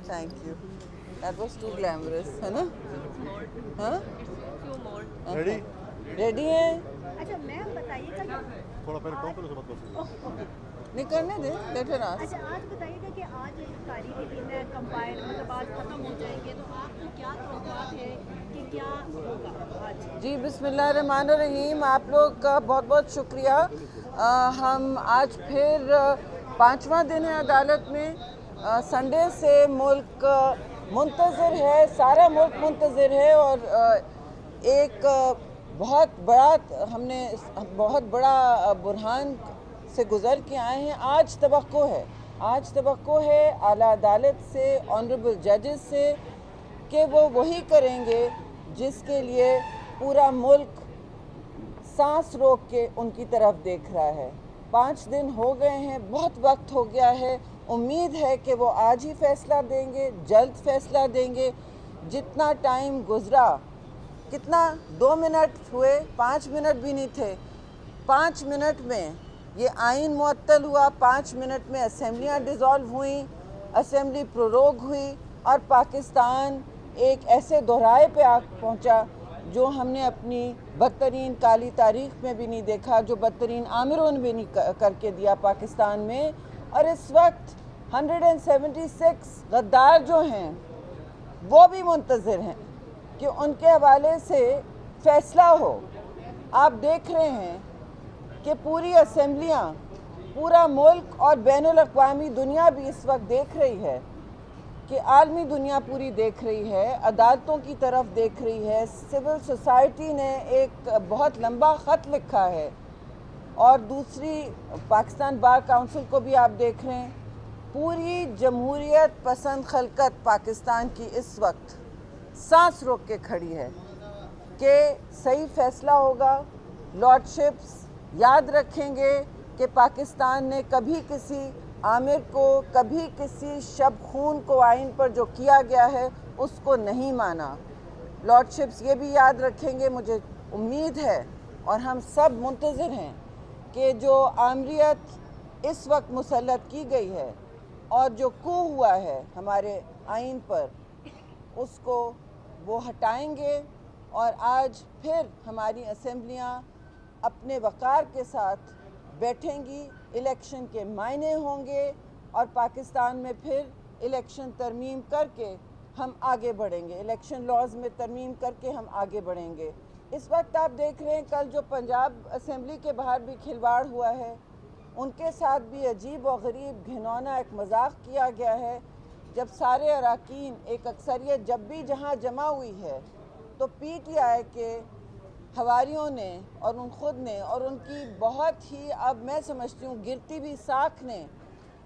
Thank you. That was too glamorous, है ना? हाँ? रेडी Ready हैं? अच्छा मैम बताइएगा कि थोड़ा पहले कौन से बात कर नहीं करने दे, let her ask. अच्छा आज बताइएगा कि आज इफ्तारी के दिन है कंबाइंड मतलब आज ख़त्म हो जाएंगे तो आपको क्या तवक्कुआत है कि क्या होगा आज? जी बिस्मिल्लाहिर्रहमानिर्रहीम, आप लोग का बहुत बहुत शुक्रिया। हम आज फिर 5वां दिन है अदालत में। संडे से मुल्क मुंतज़िर है, सारा मुल्क मुंतज़िर है और एक बहुत बड़ा बुरहान से गुज़र के आए हैं। आज तवक्को है आला अदालत से, ऑनरेबल जजेस से कि वो वही करेंगे जिसके लिए पूरा मुल्क सांस रोक के उनकी तरफ देख रहा है। 5 दिन हो गए हैं, बहुत वक्त हो गया है। उम्मीद है कि वो आज ही फ़ैसला देंगे, जल्द फ़ैसला देंगे। जितना टाइम गुज़रा, कितना 2 मिनट हुए, 5 मिनट भी नहीं थे। 5 मिनट में ये आइन मुअत्तल हुआ, 5 मिनट में असेंबलियाँ डिज़ोल्व हुई, असेंबली प्रोरोग हुई और पाकिस्तान एक ऐसे दोहराए पे आ पहुँचा जो हमने अपनी बदतरीन काली तारीख़ में भी नहीं देखा, जो बदतरीन आमिरों ने भी नहीं करके दिया पाकिस्तान में। और इस वक्त 176 गद्दार जो हैं वो भी मुंतज़िर हैं कि उनके हवाले से फ़ैसला हो। आप देख रहे हैं कि पूरी असेंबलियाँ, पूरा मुल्क और बैनुल अक़वामी दुनिया भी इस वक्त देख रही है कि आलमी दुनिया पूरी देख रही है, अदालतों की तरफ देख रही है। सिविल सोसाइटी ने एक बहुत लंबा ख़त लिखा है और दूसरी पाकिस्तान बार काउंसिल को भी आप देख रहे हैं। पूरी जमहूरियत पसंद खलकत पाकिस्तान की इस वक्त सांस रोक के खड़ी है कि सही फ़ैसला होगा। लॉर्डशिप्स याद रखेंगे कि पाकिस्तान ने कभी किसी आमिर को, कभी किसी शब खून को आइन पर जो किया गया है उसको नहीं माना। लॉर्डशिप्स ये भी याद रखेंगे, मुझे उम्मीद है और हम सब मुंतज़िर हैं कि जो आमरीत इस वक्त मुसल्लत की गई है और जो कू हुआ है हमारे आइन पर, उसको वो हटाएंगे और आज फिर हमारी असेंबलियाँ अपने वक़ार के साथ बैठेंगी। इलेक्शन के मायने होंगे और पाकिस्तान में फिर इलेक्शन तरमीम करके हम आगे बढ़ेंगे, इलेक्शन लॉज में तरमीम करके हम आगे बढ़ेंगे। इस वक्त आप देख रहे हैं कल जो पंजाब असेंबली के बाहर भी खिलवाड़ हुआ है, उनके साथ भी अजीब और गरीब घिनौना एक मजाक किया गया है। जब सारे अरकान, एक अक्सरियत जब भी जहाँ जमा हुई है तो PTI के हवारियों ने और उन खुद ने और उनकी बहुत ही, अब मैं समझती हूँ गिरती भी साख ने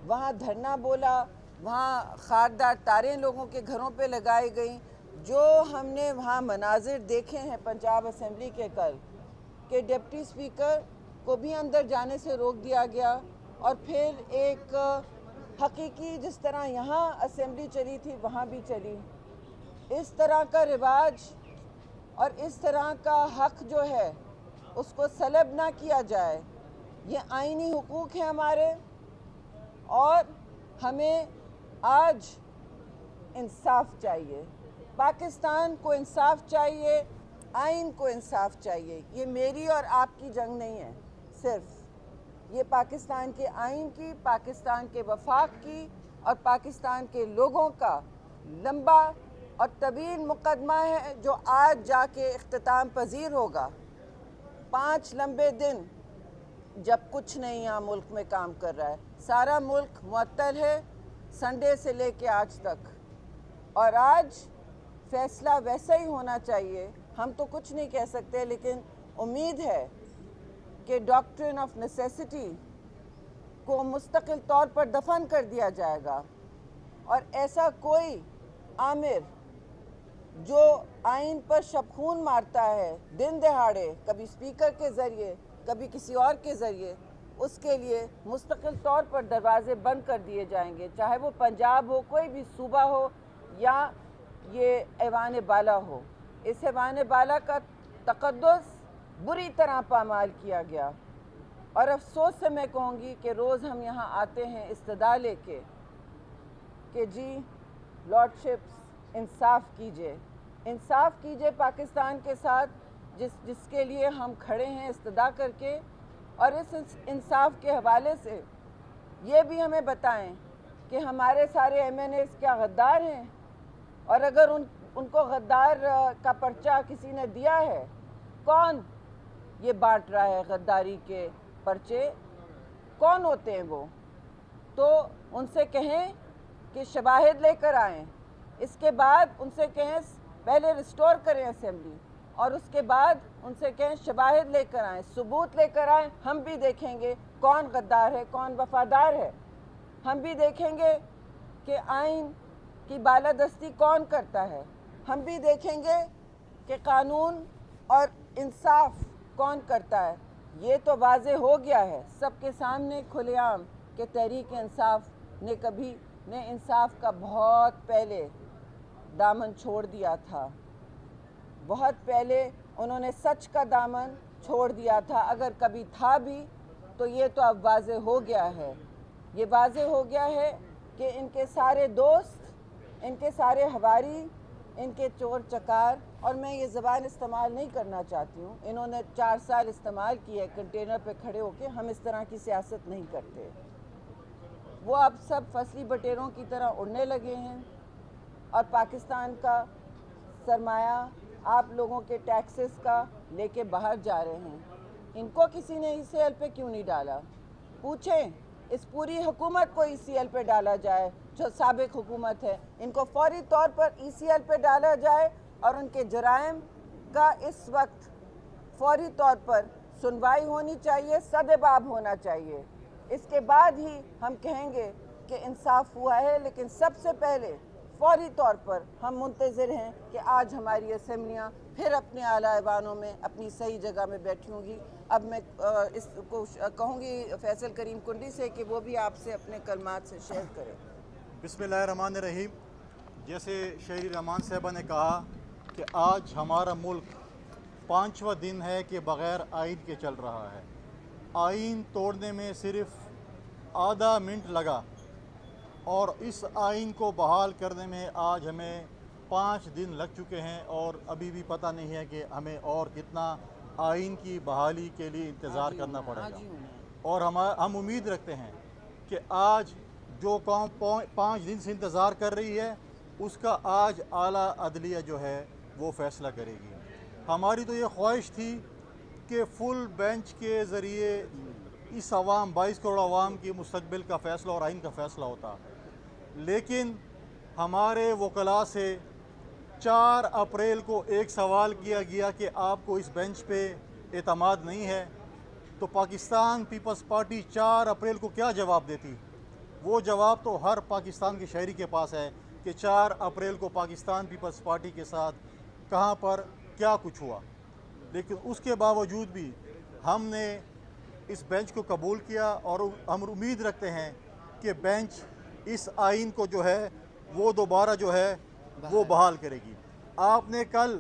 वहाँ धरना बोला, वहाँ खारदार तारें लोगों के घरों पे लगाई गई। जो हमने वहाँ मनाजिर देखे हैं पंजाब असेंबली के कल, कि डिप्टी स्पीकर को भी अंदर जाने से रोक दिया गया और फिर एक हकीकी जिस तरह यहाँ असेंबली चली थी वहाँ भी चली। इस तरह का रिवाज और इस तरह का हक जो है उसको सलब ना किया जाए। ये आईनी हुकूक है हमारे और हमें आज इंसाफ चाहिए। पाकिस्तान को इंसाफ चाहिए, आइन को इंसाफ चाहिए। ये मेरी और आपकी जंग नहीं है, सिर्फ ये पाकिस्तान के आइन की, पाकिस्तान के वफाक की और पाकिस्तान के लोगों का लंबा और तवील मुकदमा है जो आज जाके इख्तिताम पजीर होगा। 5 लंबे दिन जब कुछ नहीं यहाँ मुल्क में काम कर रहा है, सारा मुल्क मुअत्तल है संडे से लेके आज तक, और आज फ़ैसला वैसा ही होना चाहिए। हम तो कुछ नहीं कह सकते, लेकिन उम्मीद है कि डॉक्ट्रिन ऑफ नेसेसिटी को मुस्तकिल तौर पर दफन कर दिया जाएगा और ऐसा कोई आमिर जो आइन पर शबखून मारता है दिन दहाड़े, कभी स्पीकर के ज़रिए, कभी किसी और के ज़रिए, उसके लिए मुस्तकिल तौर पर दरवाज़े बंद कर दिए जाएंगे, चाहे वो पंजाब हो, कोई भी सूबा हो या ये ऐवान बाला हो। इस ऐवान बाला का तक़द्दुस बुरी तरह पामाल किया गया और अफसोस से मैं कहूँगी कि रोज़ हम यहाँ आते हैं इस्तदा लेके कि जी लॉर्डशिप्स, इंसाफ कीजिए पाकिस्तान के साथ, जिसके लिए हम खड़े हैं इस्तदा करके, और इस इंसाफ के हवाले से ये भी हमें बताएं कि हमारे सारे MNAs क्या गद्दार हैं, और अगर उनको गद्दार का पर्चा किसी ने दिया है, कौन ये बांट रहा है गद्दारी के पर्चे, कौन होते हैं वो, तो उनसे कहें कि शवाहिद लेकर आएं। इसके बाद उनसे कहें पहले रिस्टोर करें असेंबली, और उसके बाद उनसे कहें शवाहिद लेकर आएं, सबूत लेकर आएं। हम भी देखेंगे कौन गद्दार है, कौन वफादार है। हम भी देखेंगे कि आइन की बालादस्ती कौन करता है। हम भी देखेंगे कि कानून और इंसाफ कौन करता है। ये तो वाज़े हो गया है सबके सामने खुलेआम कि तहरीक इंसाफ ने इंसाफ का बहुत पहले दामन छोड़ दिया था। बहुत पहले उन्होंने सच का दामन छोड़ दिया था, अगर कभी था भी, तो ये तो अब वाज़े हो गया है। ये वाज़े हो गया है कि इनके सारे दोस्त, इनके सारे हवारी, इनके चोर चकार, और मैं ये ज़बान इस्तेमाल नहीं करना चाहती हूँ, इन्होंने 4 साल इस्तेमाल किया कंटेनर पे खड़े होके, हम इस तरह की सियासत नहीं करते। वो अब सब फसली बटेरों की तरह उड़ने लगे हैं, और पाकिस्तान का सरमाया आप लोगों के टैक्सेस का लेके बाहर जा रहे हैं। इनको किसी ने ECL पे क्यों नहीं डाला? पूछें, इस पूरी हुकूमत को ECL पे डाला जाए जो साबिक हुकूमत है। इनको फौरी तौर पर ECL पे डाला जाए और उनके जराइम का इस वक्त फौरी तौर पर सुनवाई होनी चाहिए, सदेबाब होना चाहिए। इसके बाद ही हम कहेंगे कि इंसाफ हुआ है। लेकिन सबसे पहले फौरी तौर पर हम मुंतज़िर हैं कि आज हमारी असेंबलियाँ फिर अपने आला ऐवानों में अपनी सही जगह में बैठी होंगी। अब मैं इसको कहूँगी फैसल करीम कुंडी से कि वो भी आपसे अपने कलमात से शेयर करें। बिस्मिल्लाहिर्रहमानिर्रहीम। जैसे शहरी रहमान साहबा ने कहा कि आज हमारा मुल्क 5वां दिन है कि बग़ैर आइन के चल रहा है। आइन तोड़ने में सिर्फ आधा मिनट लगा, और इस आइन को बहाल करने में आज हमें 5 दिन लग चुके हैं, और अभी भी पता नहीं है कि हमें और कितना आइन की बहाली के लिए इंतज़ार करना पड़ेगा। और हम उम्मीद रखते हैं कि आज जो कौम 5 दिन से इंतज़ार कर रही है, उसका आज आला अदलिया जो है वो फ़ैसला करेगी। हमारी तो ये ख्वाहिश थी कि फुल बेंच के ज़रिए इस 22 करोड़ आवाम की मुस्तकबिल का फ़ैसला और आइन का फ़ैसला होता, लेकिन हमारे वकला से 4 अप्रैल को एक सवाल किया गया कि आपको इस बेंच पे एतमाद नहीं है, तो पाकिस्तान पीपल्स पार्टी 4 अप्रैल को क्या जवाब देती? वो जवाब तो हर पाकिस्तान के शहरी के पास है कि 4 अप्रैल को पाकिस्तान पीपल्स पार्टी के साथ कहाँ पर क्या कुछ हुआ। लेकिन उसके बावजूद भी हमने इस बेंच को कबूल किया, और हम उम्मीद रखते हैं कि बेंच इस आइन को जो है वो दोबारा जो है वो बहाल करेगी। आपने कल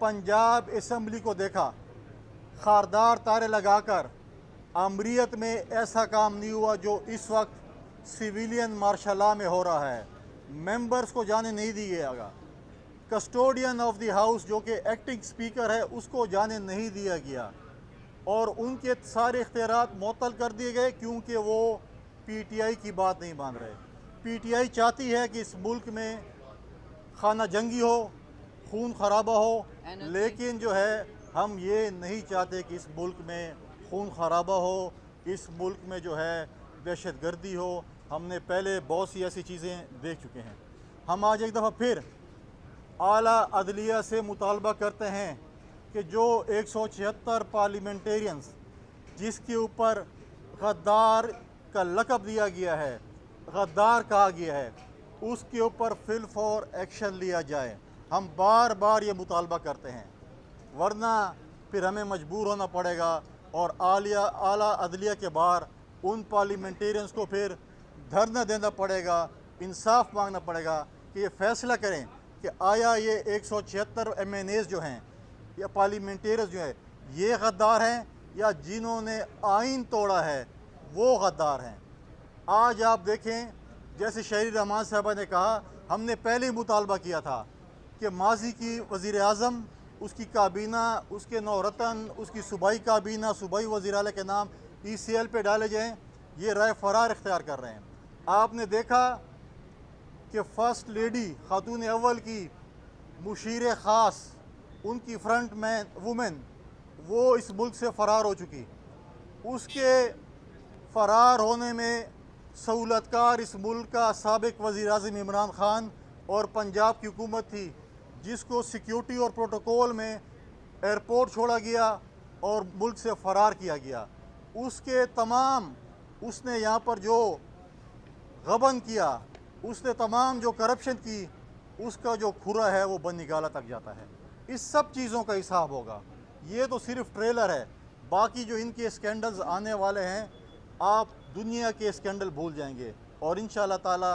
पंजाब असम्बली को देखा, खारदार तारे लगाकर अमरीत में ऐसा काम नहीं हुआ जो इस वक्त सिविलियन मार्शल लॉ में हो रहा है। मेंबर्स को जाने नहीं दिया, कस्टोडियन ऑफ द हाउस जो कि एक्टिंग स्पीकर है उसको जाने नहीं दिया गया, और उनके सारे इख्तियारात मुअत्तल कर दिए गए क्योंकि वो PTI की बात नहीं मान रहे। PTI चाहती है कि इस मुल्क में खाना जंगी हो, खून खराबा हो, लेकिन जो है हम ये नहीं चाहते कि इस मुल्क में खून खराबा हो, इस मुल्क में जो है दहशत गर्दी हो। हमने पहले बहुत सी ऐसी चीज़ें देख चुके हैं। हम आज एक दफ़ा फिर आला अदलिया से मुतालबा करते हैं कि जो 176 पार्लियामेंटेरियंस जिसके ऊपर गद्दार का लक़ब दिया गया है, गद्दार कहा गया है, उसके ऊपर फिल फॉर एक्शन लिया जाए। हम बार बार ये मुतालबा करते हैं, वरना फिर हमें मजबूर होना पड़ेगा और आला अदलिया के बाहर उन पार्लियामेंटेरियंस को फिर धरना देना पड़ेगा, इंसाफ मांगना पड़ेगा कि ये फ़ैसला करें कि आया ये 176 MNAs जो हैं या पार्लियामेंटेरियंस जो है ये गद्दार हैं या जिन्होंने आइन तोड़ा है वो गद्दार हैं। आज आप देखें جیسے شہری رحمان صاحبہ نے کہا، ہم نے پہلے ہی مطالبہ کیا تھا کہ ماضی کی وزیر اعظم، اس کی کابینہ، اس کے نورتن، اس کی صوبائی کابینہ، صوبائی وزیر اعلیٰ کے نام ECL پہ ڈالے جائیں. یہ رائے فرار اختیار کر رہے ہیں. آپ نے دیکھا کہ فرسٹ لیڈی خاتون اول کی مشیر خاص، ان کی فرنٹ مین وومن، وہ اس ملک سے فرار ہو چکی. اس کے فرار ہونے میں سہولت کار اس ملک کا سابق وزیر اعظم عمران خان اور پنجاب کی حکومت تھی، جس کو سیکیورٹی اور پروٹوکول میں ایئرپورٹ چھوڑا گیا اور ملک سے فرار کیا گیا. اس نے یہاں پر جو غبن کیا، اس نے تمام جو کرپشن کی، اس کا جو کھرا ہے وہ بن نگالہ تک جاتا ہے. اس سب چیزوں کا حساب ہوگا. یہ تو صرف ٹریلر ہے. باقی جو ان کے اسکینڈلز آنے والے ہیں، آپ دنیا کے اسکینڈل بھول جائیں گے، اور انشاءاللہ تعالی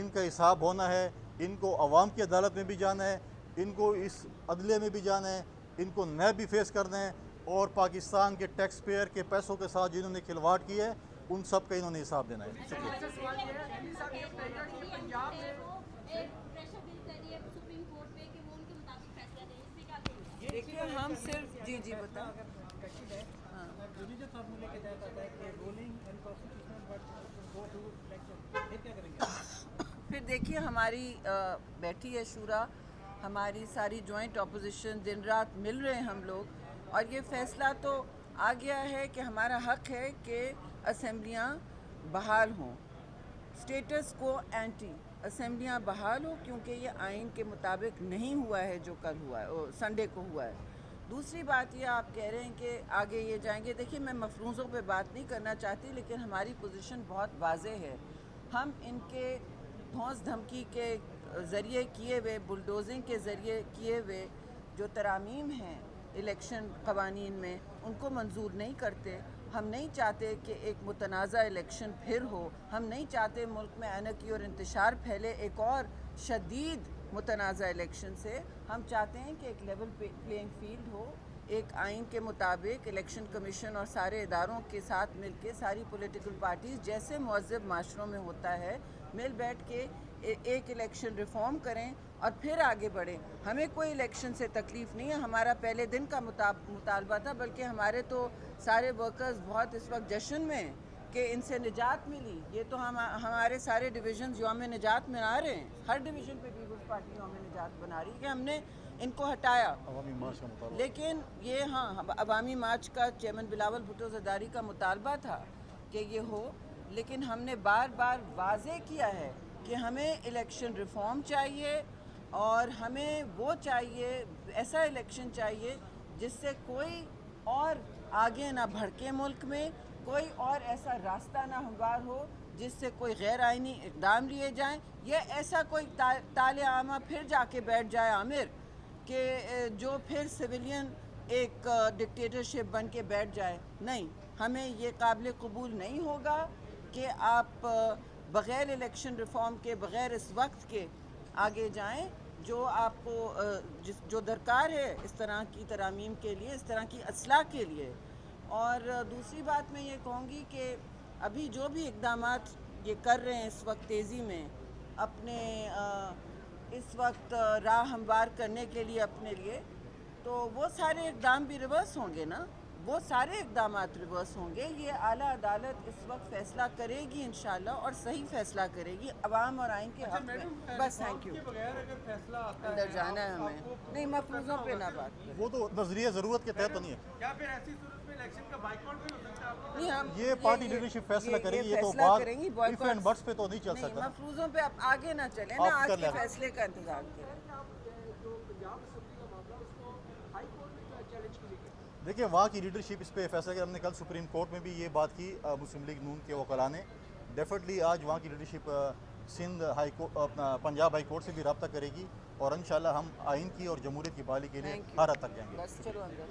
ان کا حساب ہونا ہے. ان کو عوام کی عدالت میں بھی جانا ہے، ان کو اس عدلیہ میں بھی جانا ہے، ان کو نیب بھی فیس کرنا ہے، اور پاکستان کے ٹیکس پیئر کے پیسوں کے ساتھ جنہوں نے کھلواڑ کی ہے، ان سب کا انہوں نے حساب دینا ہے. دیکھیے ہم صرف جی بتائیں. پھر دیکھیے ہماری بیٹھی ہے شورا، ہماری ساری جوائنٹ اپوزیشن، دن رات مل رہے ہیں ہم لوگ، اور یہ فیصلہ تو آ گیا ہے کہ ہمارا حق ہے کہ اسمبلیاں بحال ہوں. اسٹیٹس کو اینٹی اسمبلیاں بحال ہوں، کیونکہ یہ آئین کے مطابق نہیں ہوا ہے جو کل ہوا ہے، سنڈے کو ہوا ہے. دوسری بات یہ آپ کہہ رہے ہیں کہ آگے یہ جائیں گے. دیکھیے میں مفروضوں پہ بات نہیں کرنا چاہتی، لیکن ہماری پوزیشن بہت واضح ہے. ہم ان کے دھونس دھمکی کے ذریعے کیے ہوئے، بلڈوزنگ کے ذریعے کیے ہوئے جو ترامیم ہیں الیکشن قوانین میں، ان کو منظور نہیں کرتے. ہم نہیں چاہتے کہ ایک متنازع الیکشن پھر ہو. ہم نہیں چاہتے ملک میں اینرکی اور انتشار پھیلے ایک اور شدید متنازع الیکشن سے. ہم چاہتے ہیں کہ ایک لیول پلینگ فیلڈ ہو، ایک آئین کے مطابق الیکشن کمیشن اور سارے اداروں کے ساتھ مل کے ساری پولیٹیکل پارٹیز جیسے مہذب معاشروں میں ہوتا ہے مل بیٹھ کے ایک الیکشن ریفارم کریں اور پھر آگے بڑھیں. ہمیں کوئی الیکشن سے تکلیف نہیں ہے. ہمارا پہلے دن کا مطالبہ تھا، بلکہ ہمارے تو سارے ورکرز بہت اس وقت جشن میں ہیں کہ ان سے نجات ملی. یہ تو ہمارے سارے ڈویژنز یوم نجات منا رہے ہیں. ہر ڈویژن پہ پیپلز پارٹی یوم نجات بنا رہی ہے کہ ہم نے ان کو ہٹایا. لیکن یہ عوامی مارچ کا چیئرمین بلاول بھٹو زرداری کا مطالبہ تھا کہ یہ ہو، لیکن ہم نے بار بار واضح کیا ہے کہ ہمیں الیکشن ریفارم چاہیے، اور ہمیں وہ چاہیے، ایسا الیکشن چاہیے جس سے کوئی اور آگے نہ بڑھکے ملک میں، کوئی اور ایسا راستہ نہ ہموار ہو جس سے کوئی غیر آئینی اقدام لیے جائیں، یا ایسا کوئی تالِ عامہ پھر جا کے بیٹھ جائے عامر کہ جو پھر سویلین ایک ڈکٹیٹرشپ بن کے بیٹھ جائے. نہیں، ہمیں یہ قابل قبول نہیں ہوگا کہ آپ بغیر الیکشن ریفارم کے، بغیر اس وقت کے آگے جائیں. جو آپ کو جو درکار ہے اس طرح کی ترامیم کے لیے، اس طرح کی اصلاح کے لیے. اور دوسری بات میں یہ کہوں گی کہ ابھی جو بھی اقدامات یہ کر رہے ہیں اس وقت تیزی میں اپنے اس وقت راہ ہموار کرنے کے لیے اپنے لیے، تو وہ سارے اقدام بھی ریورس ہوں گے نا. وہ سارے اقدامات ریورس ہوں گے. یہ اعلیٰ عدالت اس وقت فیصلہ کرے گی انشاءاللہ، اور صحیح فیصلہ کرے گی عوام اور آئین کے حق میں. بس تھینک یو. اندر جانا ہے ہمیں. نہیں، مفروضوں پہ نہ بات کریں. وہ تو نظریہ ضرورت کے تحت تو نہیں ہے. کیا پھر ایسی صورت میں الیکشن کا بائیکاٹ بھی ہو سکتا ہے آپ کو؟ نہیں، ہم یہ پارٹی لیڈرشپ فیصلہ کرے گی. یہ تو فیصلہ کریں گی. بات اینڈ بٹس پہ تو نہیں چل نہیں، سکتا. مفروضوں پہ آپ آگے نہ چلیں نا، آج کے فیصلے کا انتظار کریں. دیکھیں وہاں کی لیڈرشپ اس پہ فیصلہ کیا. ہم نے کل سپریم کورٹ میں بھی یہ بات کی مسلم لیگ نون کے وکلاء نے. ڈیفینیٹلی آج وہاں کی لیڈرشپ سندھ ہائی کورٹ، اپنا پنجاب ہائی کورٹ سے بھی رابطہ کرے گی، اور انشاءاللہ ہم آئین کی اور جمہوریت کی بحالی کے لیے ہر حد تک جائیں گے. بس چلو اندر.